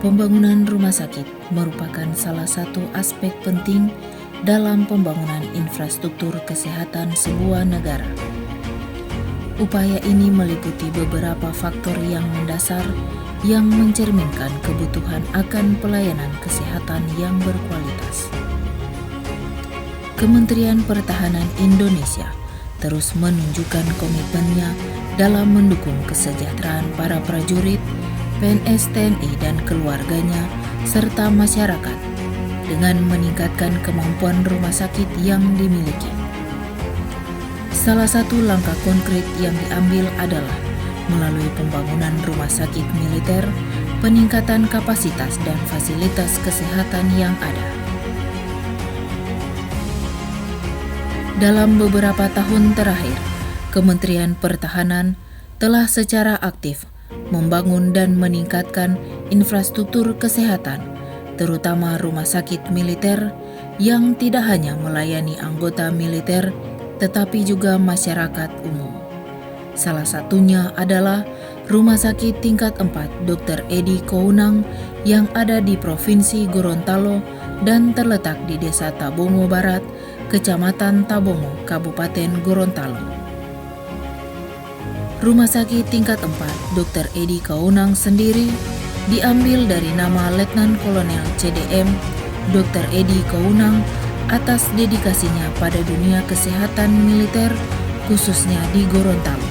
Pembangunan rumah sakit merupakan salah satu aspek penting dalam pembangunan infrastruktur kesehatan sebuah negara. Upaya ini meliputi beberapa faktor yang mendasar yang mencerminkan kebutuhan akan pelayanan kesehatan yang berkualitas. Kementerian Pertahanan Indonesia terus menunjukkan komitmennya dalam mendukung kesejahteraan para prajurit, PNS TNI dan keluarganya, serta masyarakat dengan meningkatkan kemampuan rumah sakit yang dimiliki. Salah satu langkah konkret yang diambil adalah melalui pembangunan rumah sakit militer, peningkatan kapasitas dan fasilitas kesehatan yang ada. Dalam beberapa tahun terakhir, Kementerian Pertahanan telah secara aktif membangun dan meningkatkan infrastruktur kesehatan, terutama rumah sakit militer yang tidak hanya melayani anggota militer, tetapi juga masyarakat umum. Salah satunya adalah Rumah Sakit Tingkat 4 Dr. Edi Kounang yang ada di Provinsi Gorontalo dan terletak di Desa Tabongo Barat, Kecamatan Tabongo, Kabupaten Gorontalo. Rumah Sakit Tingkat 4 Dr. Edi Kounang sendiri diambil dari nama Letnan Kolonel CDM Dr. Edi Kounang atas dedikasinya pada dunia kesehatan militer, khususnya di Gorontalo.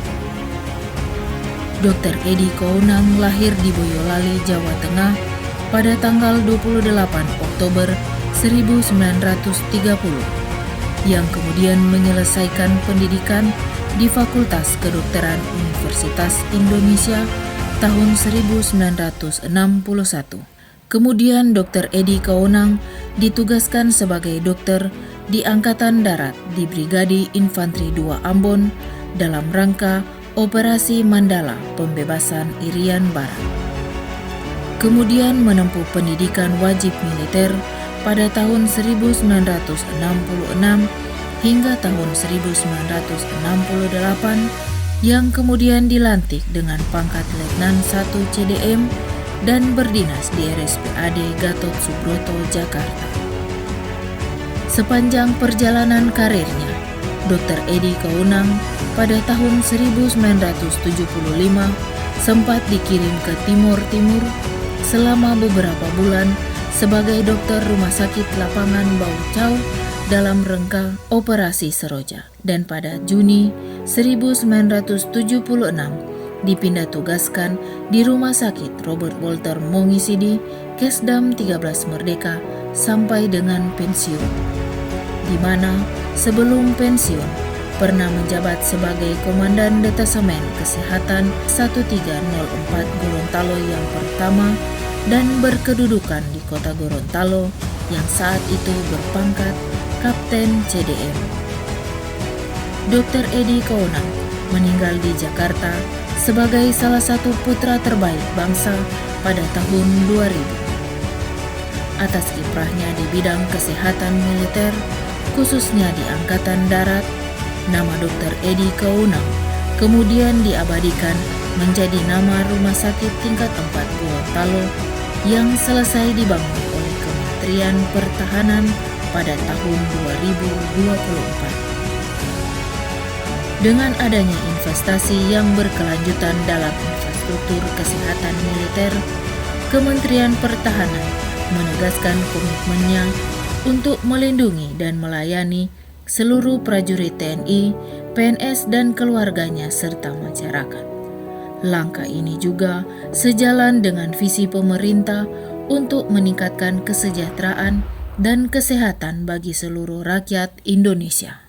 Dr. Edi Kounang lahir di Boyolali, Jawa Tengah pada tanggal 28 Oktober 1930, yang kemudian menyelesaikan pendidikan di Fakultas Kedokteran Universitas Indonesia tahun 1961. Kemudian Dr. Edi Kounang ditugaskan sebagai dokter di Angkatan Darat di Brigade Infanteri 2 Ambon dalam rangka Operasi Mandala Pembebasan Irian Barat. Kemudian menempuh pendidikan wajib militer pada tahun 1966 hingga tahun 1968, yang kemudian dilantik dengan pangkat Letnan 1 CDM dan berdinas di RSPAD Gatot Subroto, Jakarta. Sepanjang perjalanan karirnya, Dr. Edi Kounang pada tahun 1975 sempat dikirim ke Timur selama beberapa bulan sebagai dokter rumah sakit lapangan Baucau dalam rangka Operasi Seroja, dan pada Juni 1976 dipindah tugaskan di Rumah Sakit Robert Walter Mongisidi, Kesdam 13 Merdeka sampai dengan pensiun, di mana sebelum pensiun pernah menjabat sebagai Komandan Detasemen Kesehatan 1304 Gorontalo yang pertama dan berkedudukan di kota Gorontalo yang saat itu berpangkat Kapten CDM. Dr. Edi Kounang meninggal di Jakarta sebagai salah satu putra terbaik bangsa pada tahun 2000. Atas kiprahnya di bidang kesehatan militer, khususnya di Angkatan Darat, nama Dr. Edi Kounang kemudian diabadikan menjadi nama Rumah Sakit Tingkat 4 Gorontalo yang selesai dibangun oleh Kementerian Pertahanan pada tahun 2024. Dengan adanya investasi yang berkelanjutan dalam infrastruktur kesehatan militer, Kementerian Pertahanan menegaskan komitmennya untuk melindungi dan melayani seluruh prajurit TNI, PNS dan keluarganya serta masyarakat. Langkah ini juga sejalan dengan visi pemerintah untuk meningkatkan kesejahteraan dan kesehatan bagi seluruh rakyat Indonesia.